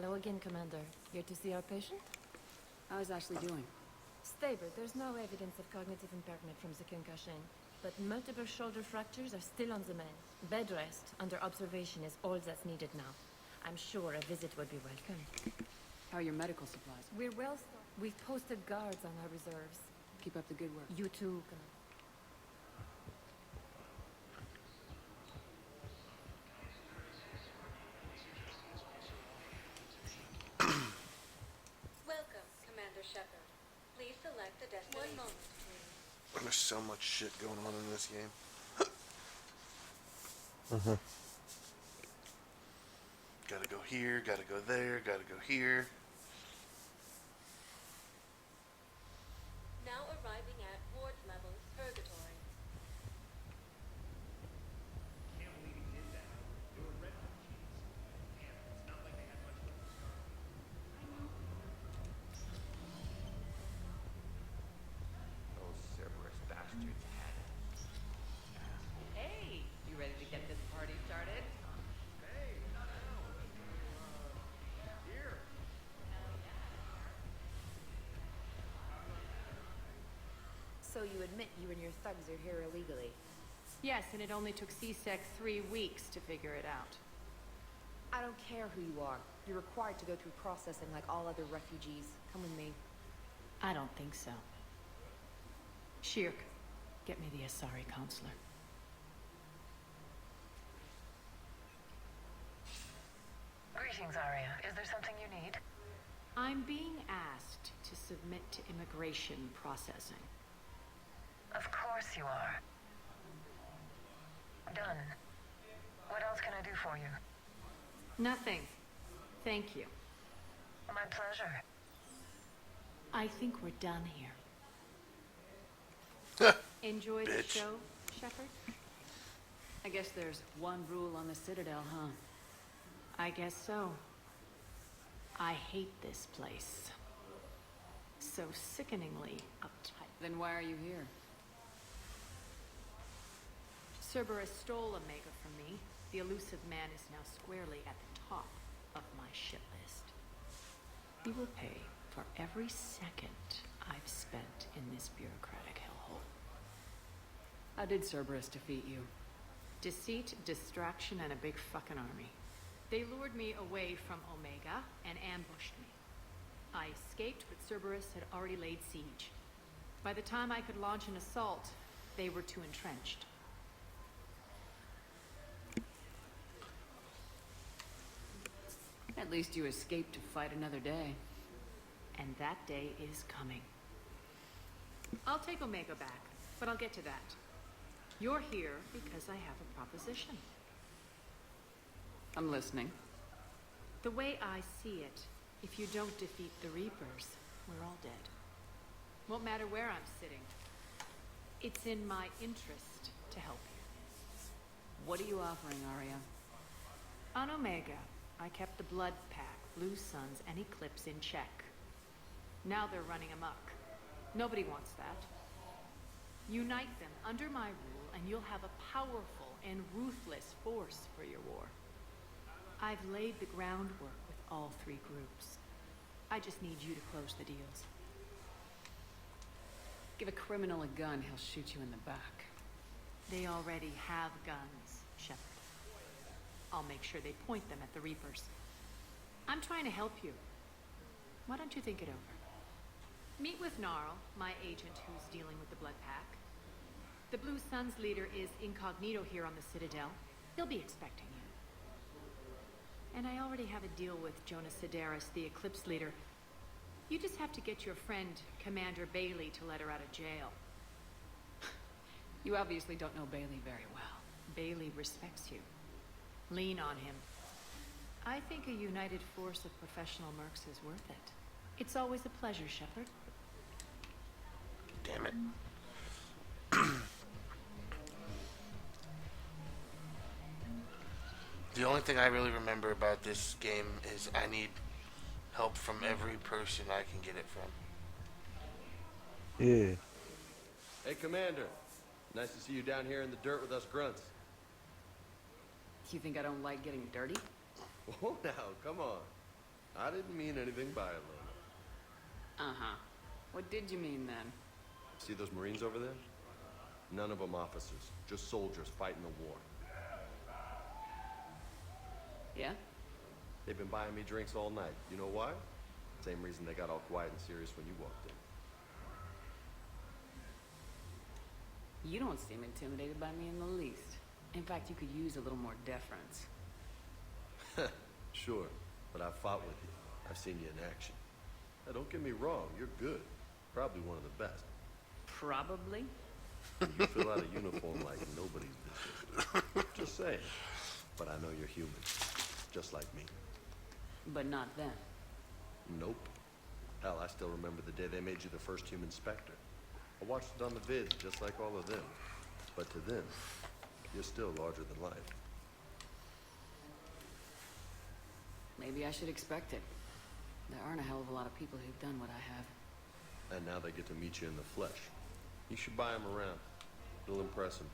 Hello again, Commander. Here to see our patient? How is Ashley doing? Stable. There's no evidence of cognitive impairment from the concussion. But multiple shoulder fractures are still on the mend. Bed rest, under observation, is all that's needed now. I'm sure a visit would be welcome. How are your medical supplies? We're well stocked. We've posted guards on our reserves. Keep up the good work. You too, Welcome, Commander Shepard. Please select a destination. 1 moment, please. There's so much shit going on in this game. Gotta go here, gotta go there, gotta go here. Now arriving at ward level purgatory. Can't believe he did that. They were refugees. Damn, it's not like they had much of a start. Those Cerberus bastards had us. Hey, you ready to get this party started? Hey, not now. Here. So you admit you and your thugs are here illegally? Yes, and it only took CSEC 3 weeks to figure it out. I don't care who you are. You're required to go through processing like all other refugees. Come with me. I don't think so. Shirk, get me the Asari counselor. Greetings, Arya. Is there something you need? I'm being asked to submit to immigration processing. Of course you are. Done. What else can I do for you? Nothing. Thank you. My pleasure. I think we're done here. Enjoy the Bitch. show, Shepard? I guess there's one rule on the Citadel, huh? I guess so. I hate this place. So sickeningly uptight. Then why are you here? Cerberus stole Omega from me. The elusive man is now squarely at the top of my shit list. He will pay for every second I've spent in this bureaucratic hellhole. How did Cerberus defeat you? Deceit, distraction, and a big fucking army. They lured me away from Omega and ambushed me. I escaped, but Cerberus had already laid siege. By the time I could launch an assault, they were too entrenched. At least you escaped to fight another day. And that day is coming. I'll take Omega back, but I'll get to that. You're here because I have a proposition. I'm listening. The way I see it, if you don't defeat the Reapers, we're all dead. Won't matter where I'm sitting. It's in my interest to help you. What are you offering, Arya? On Omega, I kept the Blood Pack, Blue Suns, and Eclipse in check. Now they're running amok. Nobody wants that. Unite them under my rule, and you'll have a powerful and ruthless force for your war. I've laid the groundwork with all 3 groups. I just need you to close the deals. Give a criminal a gun, he'll shoot you in the back. They already have guns, Shepard. I'll make sure they point them at the Reapers. I'm trying to help you. Why don't you think it over? Meet with Gnarl, my agent who's dealing with the Blood Pack. The Blue Suns leader is incognito here on the Citadel. He'll be expecting you. And I already have a deal with Jonas Sidaris, the Eclipse leader. You just have to get your friend, Commander Bailey, to let her out of jail. You obviously don't know Bailey very well. Bailey respects you. Lean on him. I think a united force of professional mercs is worth it. It's always a pleasure, Shepard. Damn it. The only thing I really remember about this game is I need help from every person I can get it from. Yeah. Hey, Commander. Nice to see you down here in the dirt with us grunts. You think I don't like getting dirty? Oh, now, come on. I didn't mean anything by it, Lona. Uh-huh. What did you mean then? See those Marines over there? None of them officers, just soldiers fighting the war. Yeah? They've been buying me drinks all night. You know why? Same reason they got all quiet and serious when you walked in. You don't seem intimidated by me in the least. In fact, you could use a little more deference. Sure, but I've fought with you. I've seen you in action. Now, don't get me wrong, you're good. Probably one of the best. Probably? You fill out a uniform like nobody's business. Just saying. But I know you're human. Just like me. But not them. Nope. Hell, I still remember the day they made you the first human Spectre. I watched it on the vids, just like all of them. But to them, you're still larger than life. Maybe I should expect it. There aren't a hell of a lot of people who've done what I have. And now they get to meet you in the flesh. You should buy them around. It'll impress them.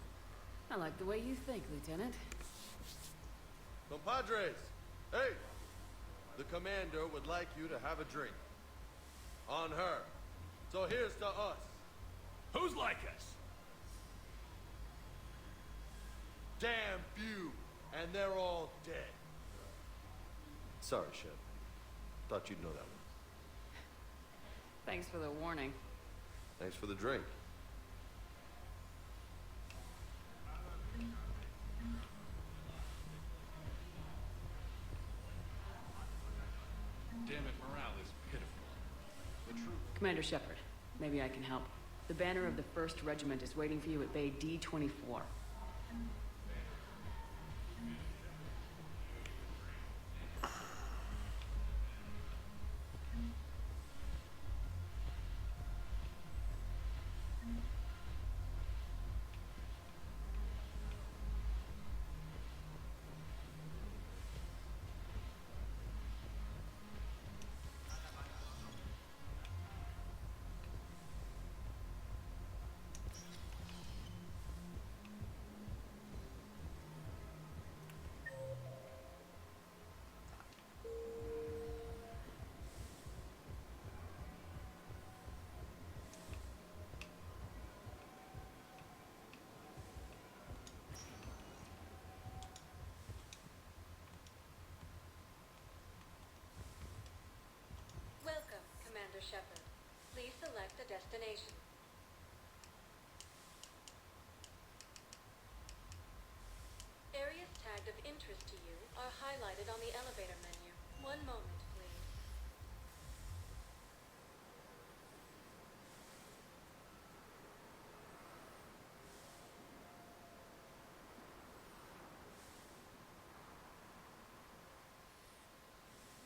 I like the way you think, Lieutenant. Compadres! Hey! The commander would like you to have a drink. On her. So here's to us. Who's like us? Damn few. And they're all dead. Sorry, Shep. Thought you'd know that one. Thanks for the warning. Thanks for the drink. Damn it, morale is pitiful. The truth. Commander Shepard, maybe I can help. The banner of the 1st Regiment is waiting for you at Bay D-24. Welcome, Commander Shepard. Please select a destination. Areas tagged of interest to you are highlighted on the elevator menu. One moment, please.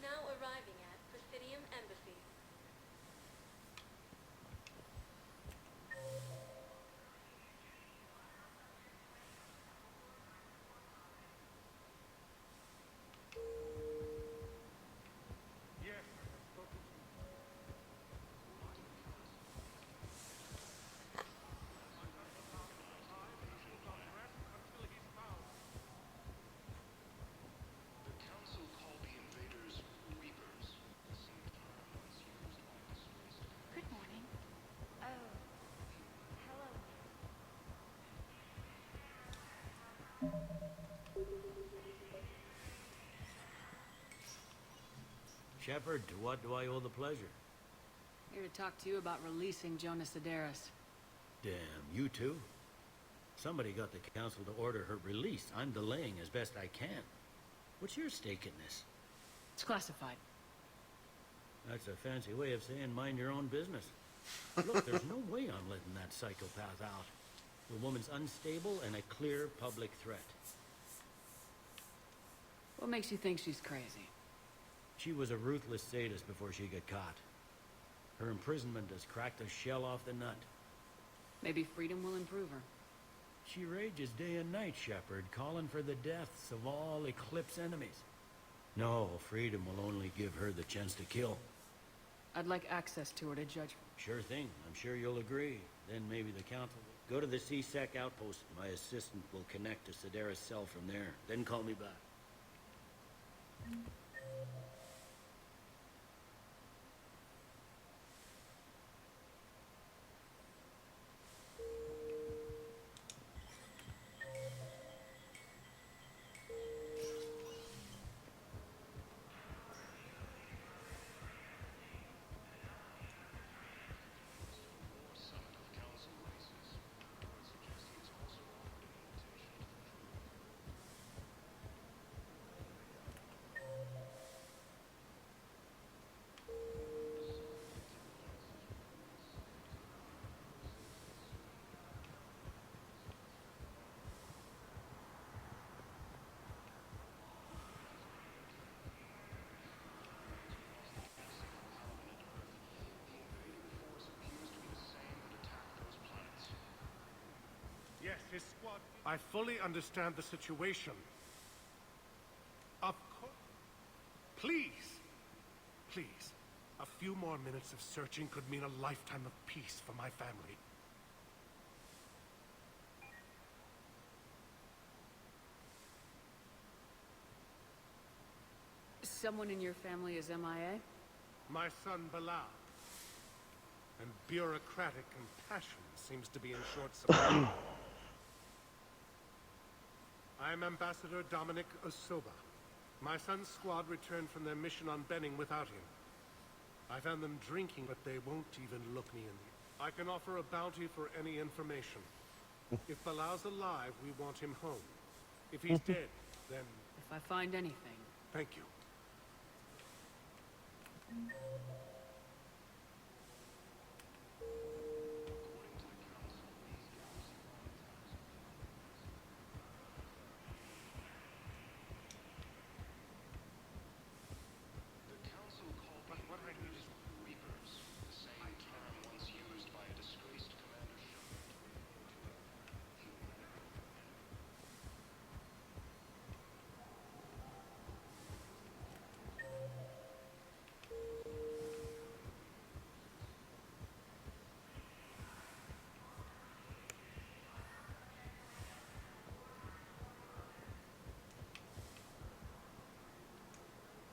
Now arriving at Presidium Embassy. Yes, I have spoken to you. The council called the invaders Reapers. Good morning. Oh, hello. Shepard, to what do I owe the pleasure? Here to talk to you about releasing Jonas Sedaris. Damn, you too? Somebody got the council to order her release. I'm delaying as best I can. What's your stake in this? It's classified. That's a fancy way of saying mind your own business. Look, there's no way I'm letting that psychopath out. The woman's unstable and a clear public threat. What makes you think she's crazy? She was a ruthless sadist before she got caught. Her imprisonment has cracked a shell off the nut. Maybe freedom will improve her. She rages day and night, Shepard, calling for the deaths of all Eclipse enemies. No, freedom will only give her the chance to kill. I'd like access to her to judge. Sure thing. I'm sure you'll agree. Then maybe the council will. Go to the CSEC outpost. My assistant will connect to Sedaris' cell from there. Then call me back. I fully understand the situation. Of course. Please. Please. A few more minutes of searching could mean a lifetime of peace for my family. Someone in your family is MIA? My son Bilal. And bureaucratic compassion seems to be in short supply. I'm Ambassador Dominic Osoba. My son's squad returned from their mission on Benning without him. I found them drinking, but they won't even look me in the eye. I can offer a bounty for any information. If Bilal's alive, we want him home. If he's dead, then... If I find anything... Thank you.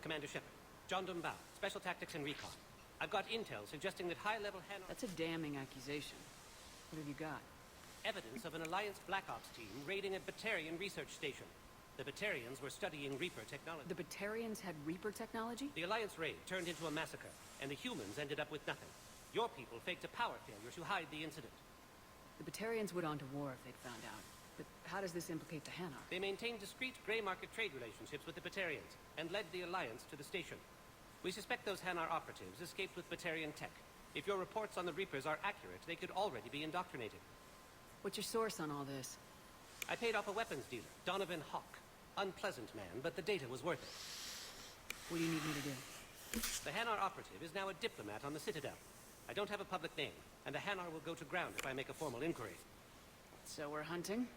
Commander Shepard. John Dunbar, Special Tactics and Recon. I've got intel suggesting that high-level Hanar... That's a damning accusation. What have you got? Evidence of an Alliance Black Ops team raiding a Batarian research station. The Batarians were studying Reaper technology. The Batarians had Reaper technology? The Alliance raid turned into a massacre, and the humans ended up with nothing. Your people faked a power failure to hide the incident. The Batarians would on to war if they'd found out. But how does this implicate the Hanar? They maintained discreet gray market trade relationships with the Batarians, and led the Alliance to the station. We suspect those Hanar operatives escaped with Batarian tech. If your reports on the Reapers are accurate, they could already be indoctrinated. What's your source on all this? I paid off a weapons dealer, Donovan Hawk. Unpleasant man, but the data was worth it. What do you need me to do? The Hanar operative is now a diplomat on the Citadel. I don't have a public name, and the Hanar will go to ground if I make a formal inquiry. So we're hunting?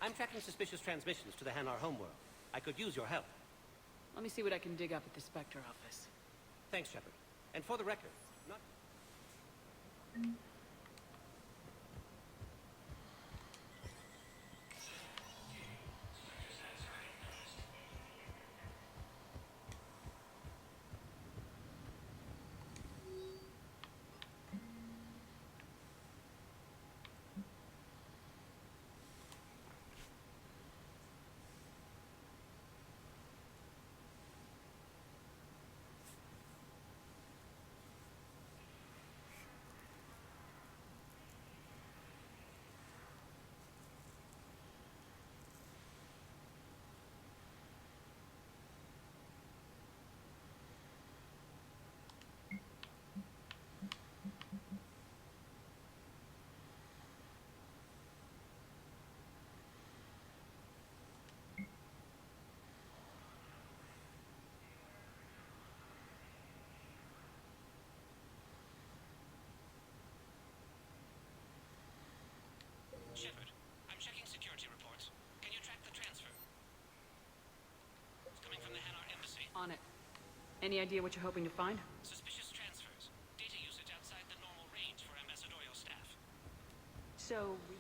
I'm tracking suspicious transmissions to the Hanar homeworld. I could use your help. Let me see what I can dig up at the Spectre office. Thanks, Shepard. And for the record, not... Shepard, I'm checking security reports. Can you track the transfer? It's coming from the Hanar embassy. On it. Any idea what you're hoping to find? Suspicious transfers. Data usage outside the normal range for ambassadorial staff. So, we